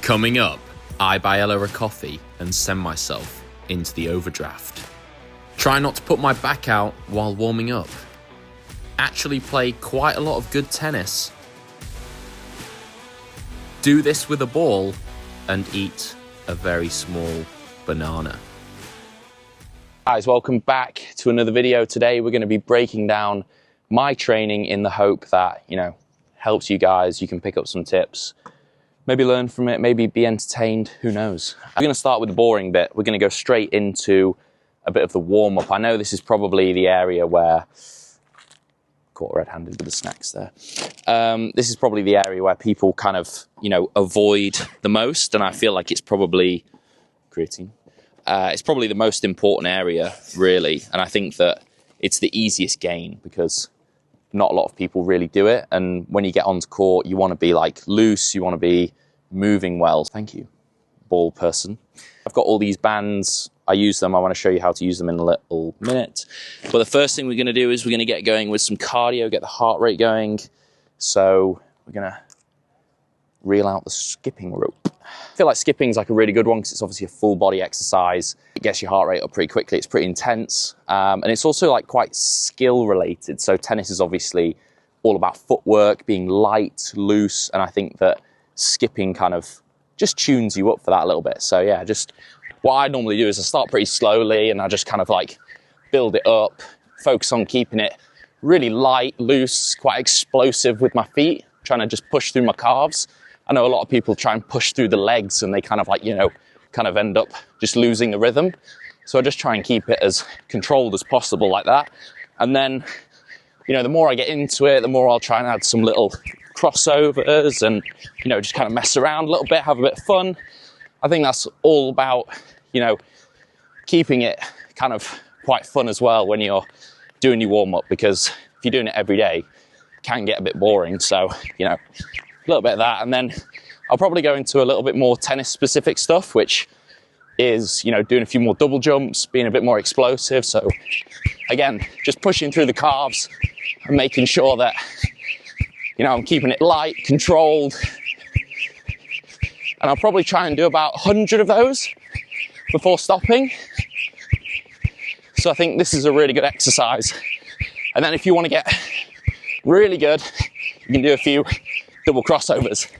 Coming up, I buy Ella a coffee and send myself into the overdraft. Try not to put my back out while warming up. Actually play quite a lot of good tennis. Do this with a ball and eat a very small banana. Guys, welcome back to another video. Today we're going to be breaking down my training in the hope that, helps you guys. You can pick up some tips, maybe learn from it, maybe be entertained, who knows. I'm going to start with the boring bit. We're going to go straight into a bit of the warm-up. I know this is probably the area where, caught red-handed with the snacks there. This is probably the area where people kind of, avoid the most, and I feel like it's probably creatine. It's probably the most important area, really, and I think that it's the easiest gain because not a lot of people really do it, and when you get onto court, you want to be loose, you want to be moving well. Thank you, ball person. I've got all these bands. I use them. I want to show you how to use them in a little minute. But the first thing we're going to do is we're going to get going with some cardio, get the heart rate going. So we're going to reel out the skipping rope. I feel like skipping is a really good one because it's obviously a full body exercise. It gets your heart rate up pretty quickly. It's pretty intense. And it's also quite skill related. So tennis is obviously all about footwork, being light, loose. And I think that skipping kind of just tunes you up for that a little bit. So yeah, just what I normally do is I start pretty slowly and I just kind of build it up, focus on keeping it really light, loose, quite explosive with my feet, trying to just push through my calves. I know a lot of people try and push through the legs and they kind of end up just losing the rhythm. So I just try and keep it as controlled as possible like that. And then, the more I get into it, the more I'll try and add some little crossovers and, just kind of mess around a little bit, have a bit of fun. I think that's all about, keeping it kind of quite fun as well when you're doing your warm-up, because if you're doing it every day, it can get a bit boring. So, a little bit of that. And then I'll probably go into a little bit more tennis specific stuff, which is, doing a few more double jumps, being a bit more explosive. So again, just pushing through the calves and making sure that, I'm keeping it light, controlled. And I'll probably try and do about 100 of those before stopping. So I think this is a really good exercise. And then if you want to get really good, you can do a few double crossovers.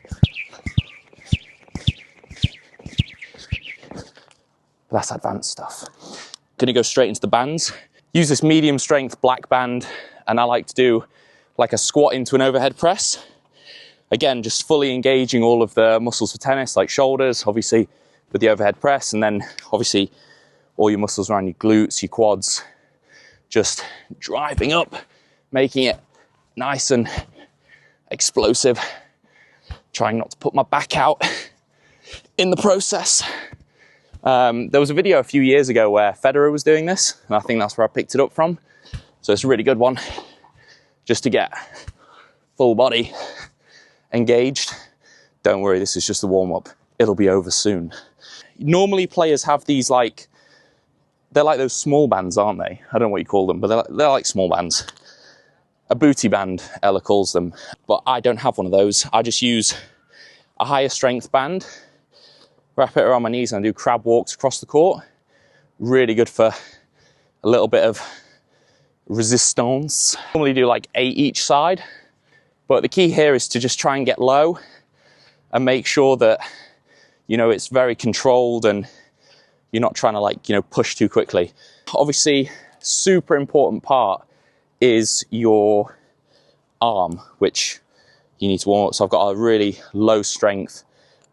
That's advanced stuff. Gonna go straight into the bands. Use this medium strength black band, and I like to do a squat into an overhead press. Again, just fully engaging all of the muscles for tennis, like shoulders, obviously, with the overhead press, and then obviously all your muscles around your glutes, your quads, just driving up, making it nice and explosive, trying not to put my back out in the process. There was a video a few years ago where Federer was doing this, and I think that's where I picked it up from. So it's a really good one, just to get full body engaged. Don't worry, this is just a warm-up. It'll be over soon. Normally players have these they're like those small bands, aren't they? I don't know what you call them, but they're like small bands. A booty band, Ella calls them. But I don't have one of those. I just use a higher strength band, wrap it around my knees, and I do crab walks across the court. Really good for a little bit of resistance. I normally do 8 each side. But the key here is to just try and get low and make sure that, it's very controlled and you're not trying to push too quickly. Obviously, super important part is your arm, which you need to warm up. So I've got a really low strength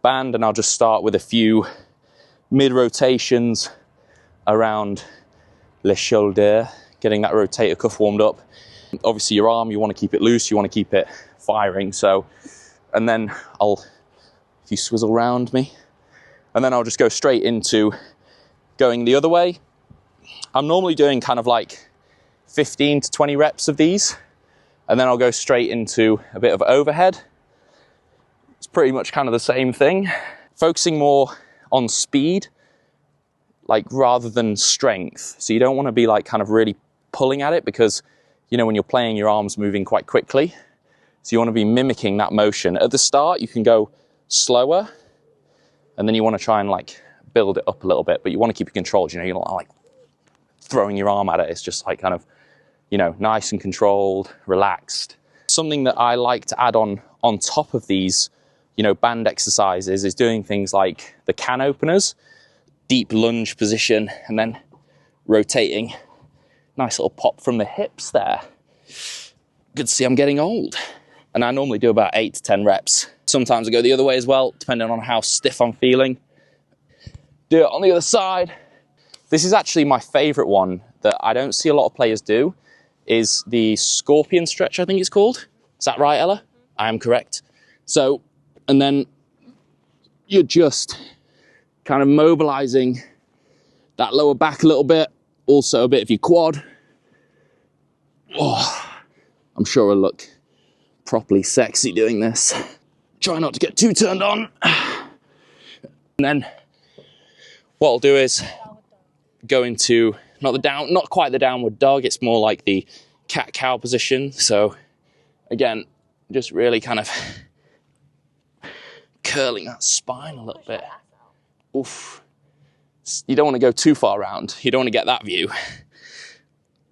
band, and I'll just start with a few mid rotations around le shoulder, getting that rotator cuff warmed up. Obviously your arm, you want to keep it loose, you want to keep it firing. So, and then if you swizzle around me, and then I'll just go straight into going the other way. I'm normally doing 15 to 20 reps of these, and then I'll go straight into a bit of overhead. It's pretty much the same thing. Focusing more on speed, rather than strength. So you don't want to be really pulling at it, because when you're playing, your arm's moving quite quickly. So you want to be mimicking that motion. At the start, you can go slower, And then you want to try and like build it up a little bit, but you want to keep it controlled. You know, you're not like throwing your arm at it. It's just like kind of, you know, nice and controlled, relaxed. Something that I like to add on top of these, you know, band exercises is doing things like the can openers, deep lunge position, and then rotating. Nice little pop from the hips there. Good to see I'm getting old. And I normally do about 8 to 10 reps. Sometimes I go the other way as well, depending on how stiff I'm feeling. Do it on the other side. This is actually my favorite one that I don't see a lot of players do, is the scorpion stretch, I think it's called. Is that right, Ella? I am correct. So, and then you're just kind of mobilizing that lower back a little bit, also a bit of your quad. Oh, I'm sure I'll look properly sexy doing this. Try not to get too turned on. And then what I'll do is go into not quite the downward dog, it's more like the cat-cow position. So again, just really kind of curling that spine a little bit. Oof. You don't want to go too far around. You don't want to get that view.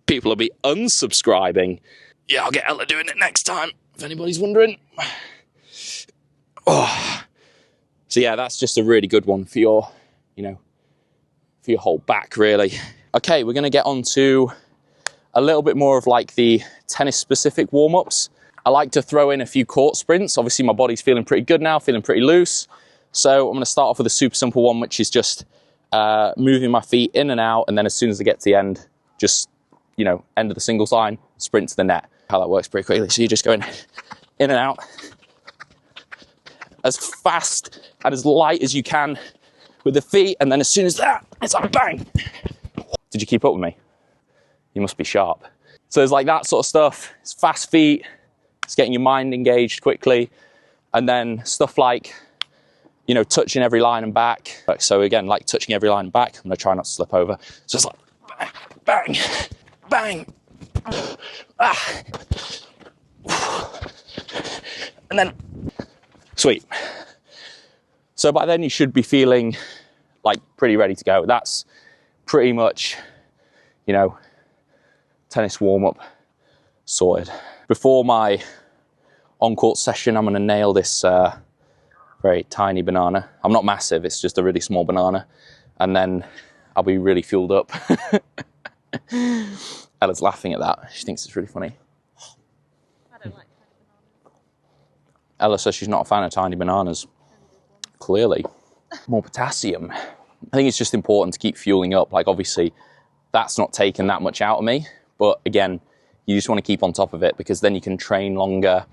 People will be unsubscribing. Yeah, I'll get Ella doing it next time, if anybody's wondering. Oh. So yeah, that's just a really good one for your, you know, for your whole back, really. Okay, we're going to get on to a little bit more of like the tennis-specific warm-ups. I like to throw in a few court sprints. Obviously, my body's feeling pretty good now, feeling pretty loose. So I'm going to start off with a super simple one, which is just moving my feet in and out. And then as soon as I get to the end, just, you know, end of the singles line, sprint to the net. How that works pretty quickly. So you're just going in and out as fast and as light as you can with the feet. And then as soon as that, it's like bang. Did you keep up with me? You must be sharp. So there's like that sort of stuff. It's fast feet. It's getting your mind engaged quickly. And then stuff like, you know, touching every line and back. So again, like touching every line and back. I'm gonna try not to slip over. So it's like bang, bang, bang. Ah. And then, sweet. So by then you should be feeling like pretty ready to go. That's pretty much, you know, tennis warm-up sorted. Before my on-court session, I'm gonna nail this very tiny banana. I'm not massive, it's just a really small banana. And then I'll be really fueled up. Ella's laughing at that. She thinks it's really funny. I don't like tiny bananas. Ella says she's not a fan of tiny bananas. Clearly. More potassium. I think it's just important to keep fueling up. Like obviously, that's not taken that much out of me. But again, you just want to keep on top of it because then you can train longer.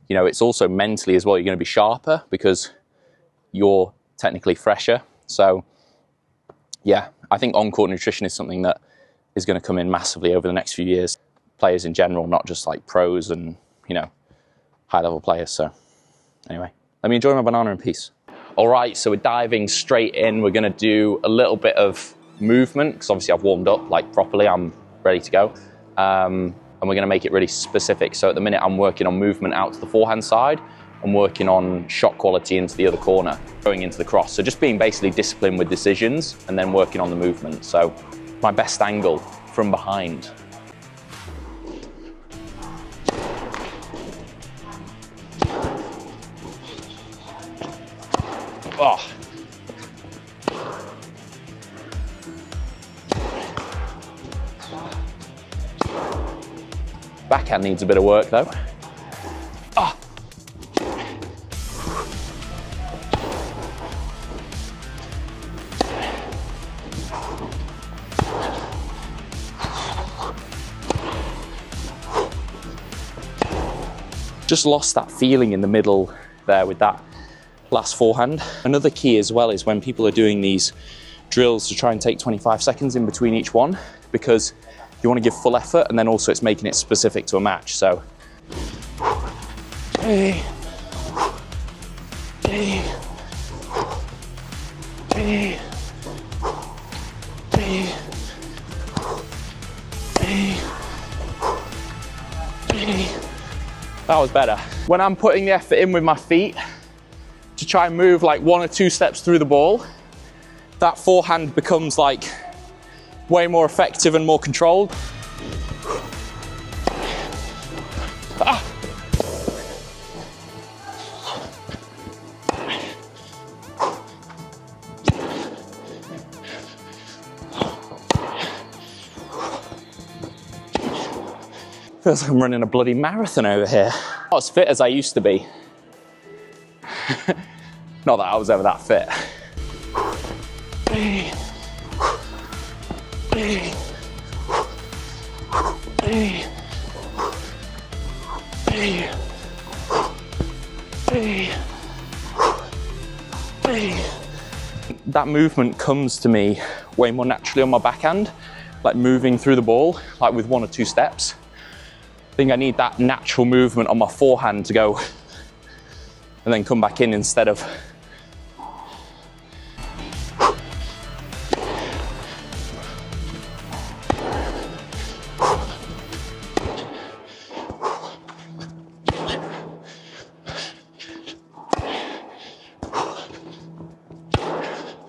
You know, it's also mentally as well, you're going to be sharper because you're technically fresher. So yeah, I think on-court nutrition is something that is going to come in massively over the next few years. Players in general, not just like pros and, you know, high-level players. So anyway, let me enjoy my banana in peace. All right, so we're diving straight in. We're going to do a little bit of movement because obviously I've warmed up like properly. I'm ready to go. And we're going to make it really specific. So at the minute, I'm working on movement out to the forehand side. I'm working on shot quality into the other corner, going into the cross. So just being basically disciplined with decisions and then working on the movement. So my best angle from behind. Oh. Backhand needs a bit of work though. Oh. Just lost that feeling in the middle there with that last forehand. Another key as well is when people are doing these drills to try and take 25 seconds in between each one, because you want to give full effort and then also it's making it specific to a match. So, hey, hey, hey, hey, hey, hey. That was better. When I'm putting the effort in with my feet, to try and move like 1 or 2 steps through the ball, that forehand becomes like way more effective and more controlled. Ah. Feels like I'm running a bloody marathon over here. Not as fit as I used to be. Not that I was ever that fit. That movement comes to me way more naturally on my backhand, like moving through the ball, like with 1 or 2 steps. I think I need that natural movement on my forehand to go and then come back in instead of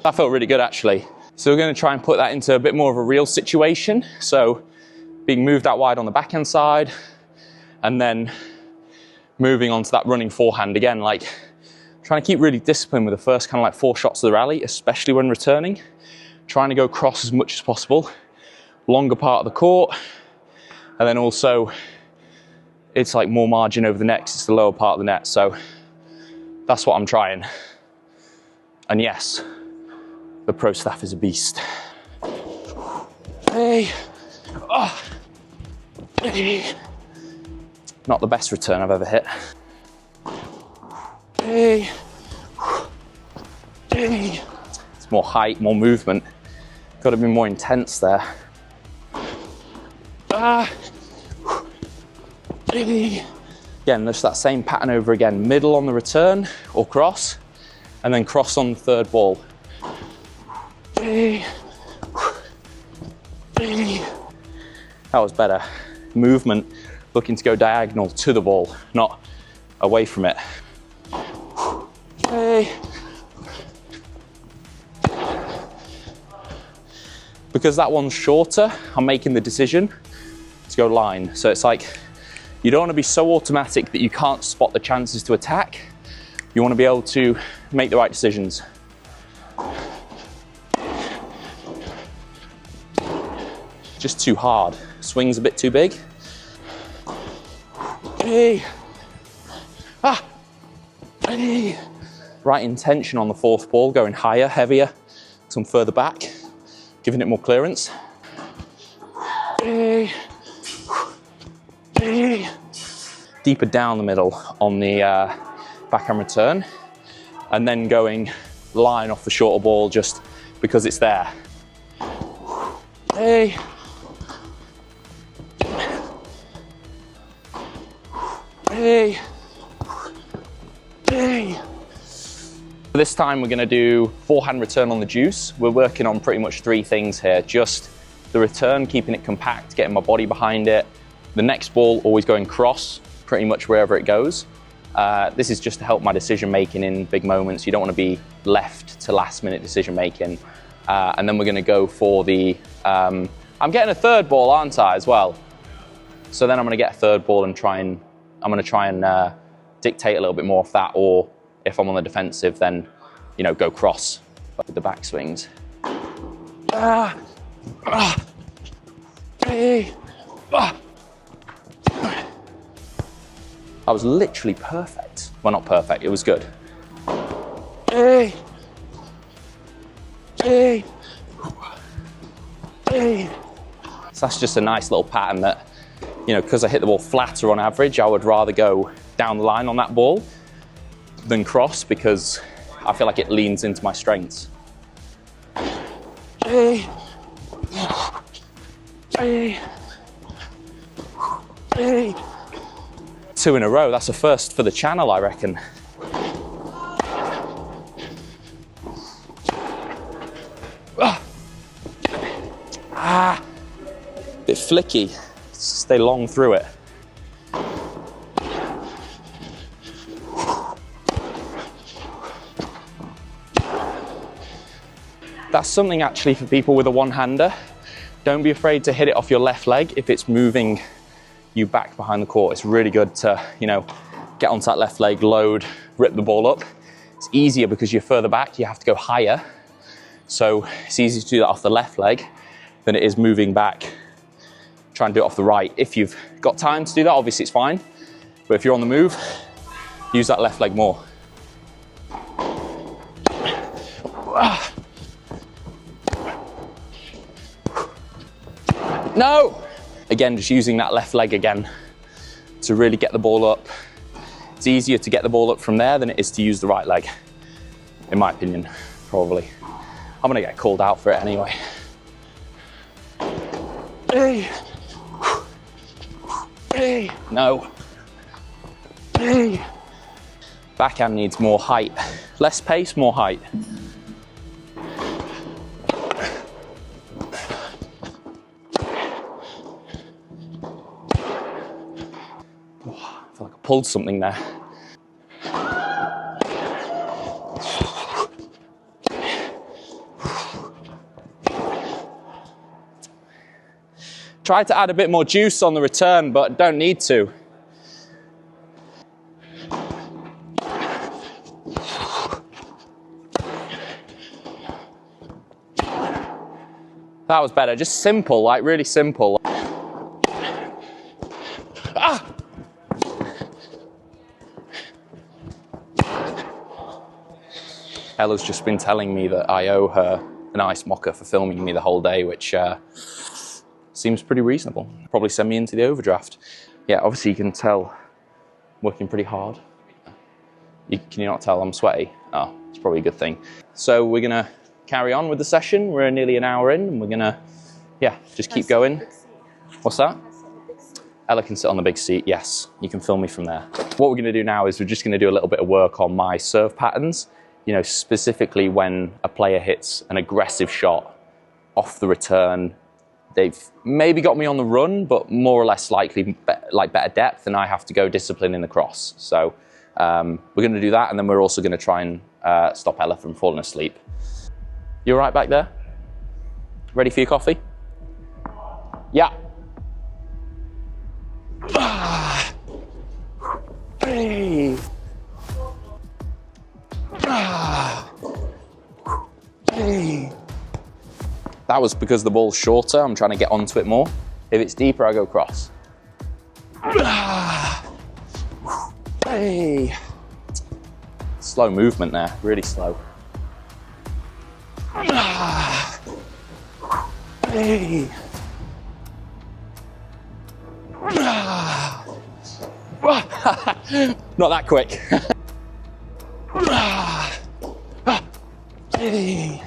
that felt really good actually. So we're going to try and put that into a bit more of a real situation. So being moved out wide on the backhand side and then moving on to that running forehand again, like trying to keep really disciplined with the first kind of like 4 shots of the rally, especially when returning, trying to go cross as much as possible, longer part of the court, and then also it's like more margin over the net 'cause it's the lower part of the net. So that's what I'm trying. And yes, the pro staff is a beast. Hey. Oh. Hey. Not the best return I've ever hit. Hey. Hey. It's more height, more movement. Got to be more intense there. Ah. Hey. Again, just that same pattern over again. Middle on the return or cross, and then cross on the third ball. Hey. Hey. That was better. Movement, looking to go diagonal to the ball, not away from it. Hey. Because that one's shorter, I'm making the decision to go line. So it's like, you don't want to be so automatic that you can't spot the chances to attack. You want to be able to make the right decisions. Just too hard. Swing's a bit too big. Hey. Ah. Hey. Right intention on the 4th ball, going higher, heavier, some further back, giving it more clearance. Hey. Hey. Deeper down the middle on the backhand return, and then going line off the shorter ball just because it's there. Hey. Hey. Hey. This time we're going to do forehand return on the juice. We're working on pretty much 3 things here. Just the return, keeping it compact, getting my body behind it. The next ball always going cross, pretty much wherever it goes. This is just to help my decision making in big moments. You don't want to be left to last minute decision making. And then we're going to go for the, I'm getting a third ball, aren't I, as well? So then I'm going to get a third ball and I'm going to try and dictate a little bit more of that, or if I'm on the defensive, then, you know, go cross with the back swings. Ah, ah, hey, ah. That was literally perfect. Well, not perfect, it was good. Hey, hey, hey. So that's just a nice little pattern that, you know, because I hit the ball flatter on average, I would rather go down the line on that ball than cross, because I feel like it leans into my strengths. Hey. Hey. Hey. 2 in a row, that's a first for the channel, I reckon. Ah. Bit flicky. Stay long through it. That's something actually for people with a one-hander. Don't be afraid to hit it off your left leg if it's moving you back behind the court. It's really good to, get onto that left leg, load, rip the ball up. It's easier because you're further back, you have to go higher. So it's easier to do that off the left leg than it is moving back. Try and do it off the right. If you've got time to do that, obviously it's fine. But if you're on the move, use that left leg more. No! Again, just using that left leg again to really get the ball up. It's easier to get the ball up from there than it is to use the right leg, in my opinion, probably. I'm gonna get called out for it anyway. Hey. Hey. No. Hey. Backhand needs more height. Less pace, more height. I feel like I pulled something there. Try to add a bit more juice on the return, but don't need to. That was better, just simple, like really simple. Ah! Ella's just been telling me that I owe her an ice mocha for filming me the whole day, which seems pretty reasonable. Probably send me into the overdraft. Yeah, obviously you can tell I'm working pretty hard. Can you not tell I'm sweaty? Oh, it's probably a good thing. So we're gonna carry on with the session. We're nearly an hour in and we're gonna, just keep going. What's that? Ella can sit on the big seat, yes. You can film me from there. What we're gonna do now is we're just gonna do a little bit of work on my serve patterns, specifically when a player hits an aggressive shot off the return. They've maybe got me on the run, but more or less likely better depth, and I have to go discipline in the cross. So we're gonna do that, and then we're also gonna try and stop Ella from falling asleep. You all right back there? Ready for your coffee? Yeah. Hey. Hey. That was because the ball's shorter. I'm trying to get onto it more. If it's deeper, I go cross. Hey. Slow movement there, really slow. Hey. Not that quick. Hey.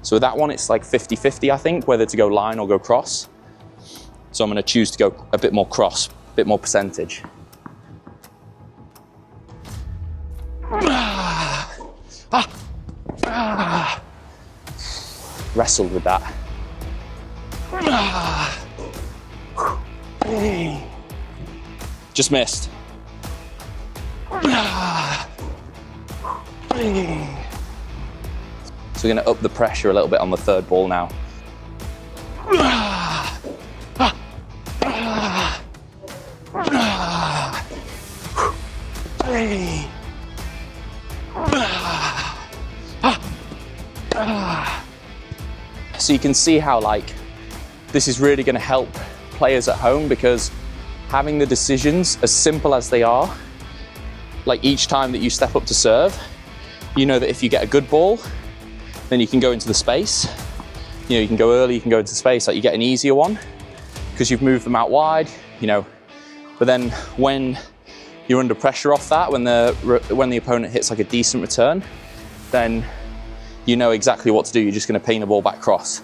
So with that one, it's like 50-50, I think, whether to go line or go cross. So I'm going to choose to go a bit more cross, a bit more percentage. Wrestled with that. Just missed. So we're going to up the pressure a little bit on the third ball now. So you can see how this is really going to help players at home, because having the decisions as simple as they are, like each time that you step up to serve, you know that if you get a good ball, then you can go into the space. You can go early, you can go into space, like you get an easier one because you've moved them out wide, But then when you're under pressure off that, when the opponent hits like a decent return, then you know exactly what to do. You're just going to ping the ball back cross.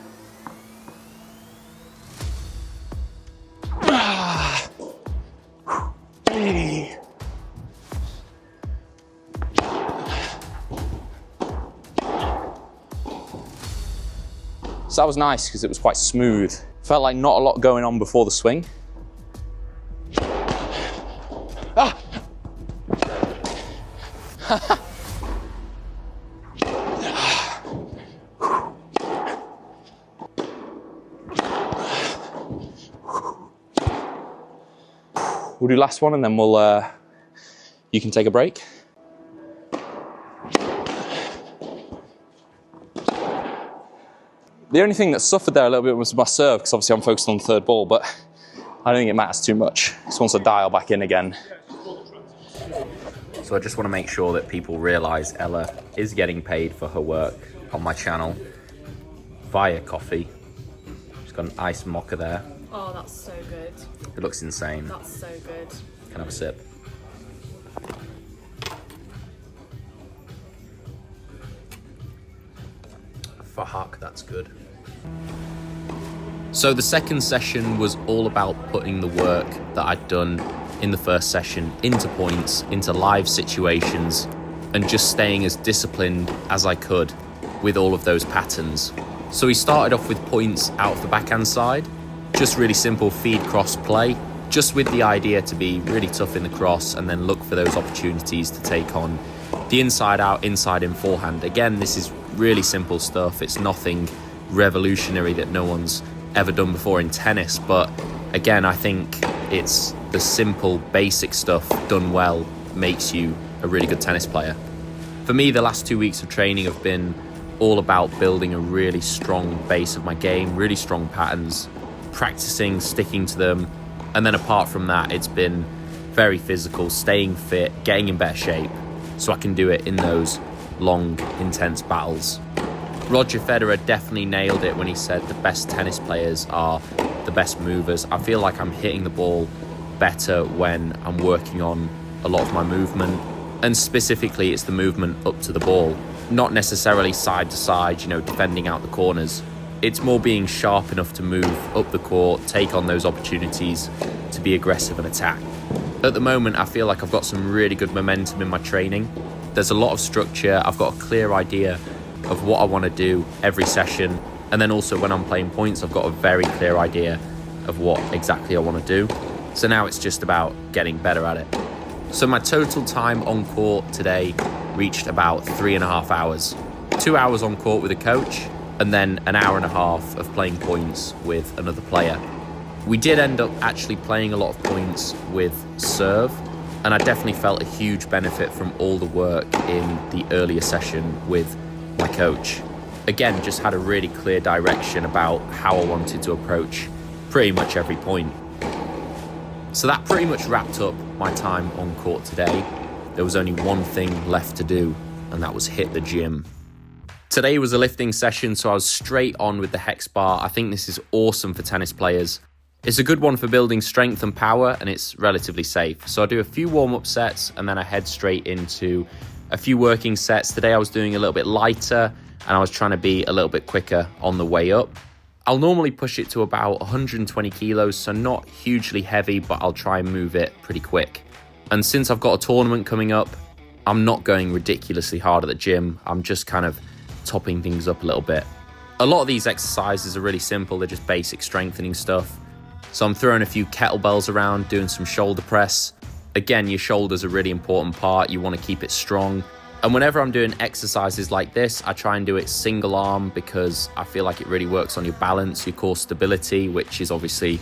So that was nice because it was quite smooth. Felt like not a lot going on before the swing. We'll do last one and then we'll, you can take a break. The only thing that suffered there a little bit was my serve, because obviously I'm focused on the third ball, but I don't think it matters too much. Just wants to dial back in again. So I just want to make sure that people realise Ella is getting paid for her work on my channel via coffee. She's got an iced mocha there. Oh, that's so good. It looks insane. That's so good. Can I have a sip? Fuck, that's good. So the second session was all about putting the work that I'd done in the first session into points, into live situations, and just staying as disciplined as I could with all of those patterns. So we started off with points out of the backhand side, just really simple feed cross play, just with the idea to be really tough in the cross and then look for those opportunities to take on the inside out, inside in forehand. Again, this is really simple stuff. It's nothing revolutionary that no one's ever done before in tennis, but again, I think it's the simple basic stuff done well makes you a really good tennis player. For me, the last 2 weeks of training have been all about building a really strong base of my game, really strong patterns, practicing, sticking to them, and then apart from that, it's been very physical, staying fit, getting in better shape so I can do it in those long, intense battles. Roger Federer definitely nailed it when he said the best tennis players are the best movers. I feel like I'm hitting the ball better when I'm working on a lot of my movement, and specifically it's the movement up to the ball, not necessarily side to side, you know, defending out the corners. It's more being sharp enough to move up the court, take on those opportunities to be aggressive and attack. At the moment, I feel like I've got some really good momentum in my training. There's a lot of structure. I've got a clear idea of what I want to do every session. And then also when I'm playing points, I've got a very clear idea of what exactly I want to do. So now it's just about getting better at it. So my total time on court today reached about 3.5 hours. 2 hours on court with a coach, and then an hour and a half of playing points with another player. We did end up actually playing a lot of points with serve, and I definitely felt a huge benefit from all the work in the earlier session with my coach. Again, just had a really clear direction about how I wanted to approach pretty much every point. So that pretty much wrapped up my time on court today. There was only one thing left to do, and that was hit the gym. Today was a lifting session, so I was straight on with the hex bar. I think this is awesome for tennis players. It's a good one for building strength and power, and it's relatively safe. So I do a few warm-up sets, and then I head straight into a few working sets. Today I was doing a little bit lighter, and I was trying to be a little bit quicker on the way up. I'll normally push it to about 120 kilos, so not hugely heavy, but I'll try and move it pretty quick. And since I've got a tournament coming up, I'm not going ridiculously hard at the gym. I'm just kind of topping things up a little bit. A lot of these exercises are really simple. They're just basic strengthening stuff. So I'm throwing a few kettlebells around, doing some shoulder press. Again, your shoulder's a really important part. You want to keep it strong. And whenever I'm doing exercises like this, I try and do it single arm because I feel like it really works on your balance, your core stability, which is obviously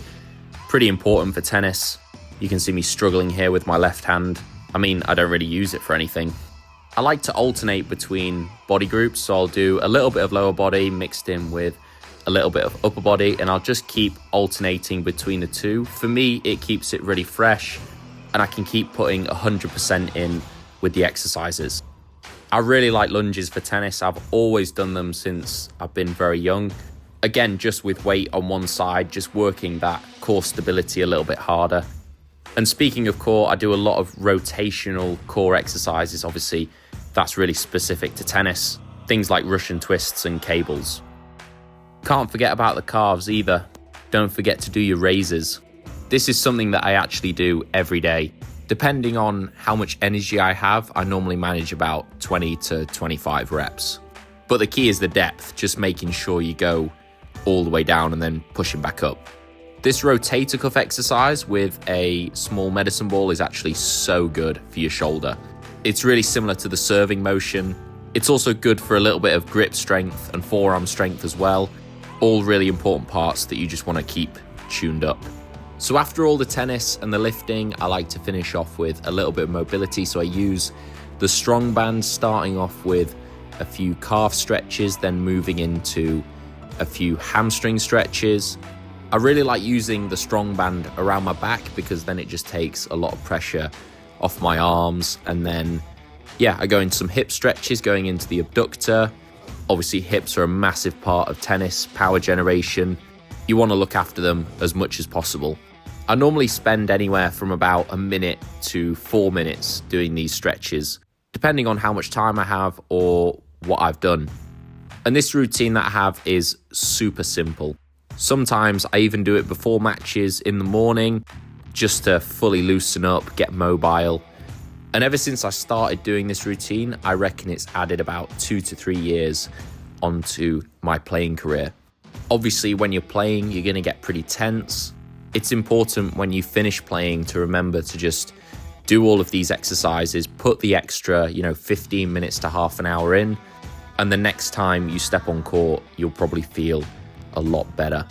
pretty important for tennis. You can see me struggling here with my left hand. I mean, I don't really use it for anything. I like to alternate between body groups, so I'll do a little bit of lower body mixed in with a little bit of upper body, and I'll just keep alternating between the two. For me, it keeps it really fresh, and I can keep putting 100% in with the exercises. I really like lunges for tennis. I've always done them since I've been very young. Again, just with weight on one side, just working that core stability a little bit harder. And speaking of core, I do a lot of rotational core exercises. Obviously, that's really specific to tennis. Things like Russian twists and cables. Can't forget about the calves either. Don't forget to do your raises. This is something that I actually do every day. Depending on how much energy I have, I normally manage about 20 to 25 reps. But the key is the depth, just making sure you go all the way down and then pushing back up. This rotator cuff exercise with a small medicine ball is actually so good for your shoulder. It's really similar to the serving motion. It's also good for a little bit of grip strength and forearm strength as well. All really important parts that you just want to keep tuned up. So after all the tennis and the lifting, I like to finish off with a little bit of mobility. So I use the strong band, starting off with a few calf stretches, then moving into a few hamstring stretches. I really like using the strong band around my back because then it just takes a lot of pressure off my arms. And then, yeah, I go into some hip stretches going into the abductor. Obviously, hips are a massive part of tennis, power generation. You want to look after them as much as possible. I normally spend anywhere from about a minute to 4 minutes doing these stretches, depending on how much time I have or what I've done. And this routine that I have is super simple. Sometimes I even do it before matches in the morning, just to fully loosen up, get mobile. And ever since I started doing this routine, I reckon it's added about 2 to 3 years onto my playing career. Obviously, when you're playing, you're going to get pretty tense. It's important when you finish playing to remember to just do all of these exercises, put the extra, 15 minutes to half an hour in, and the next time you step on court, you'll probably feel a lot better.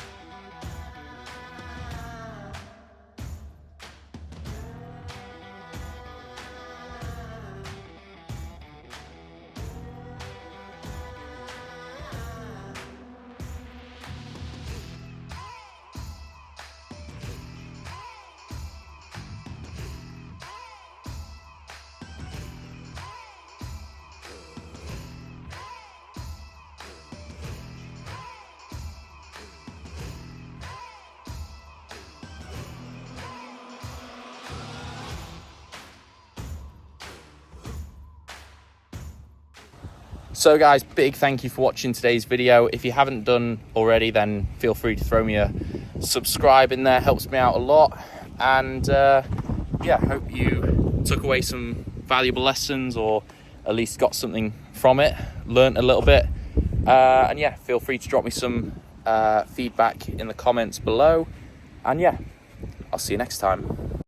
So guys, big thank you for watching today's video. If you haven't done already, then feel free to throw me a subscribe in there, helps me out a lot. And yeah, hope you took away some valuable lessons, or at least got something from it, learnt a little bit. And yeah, feel free to drop me some feedback in the comments below. And yeah, I'll see you next time.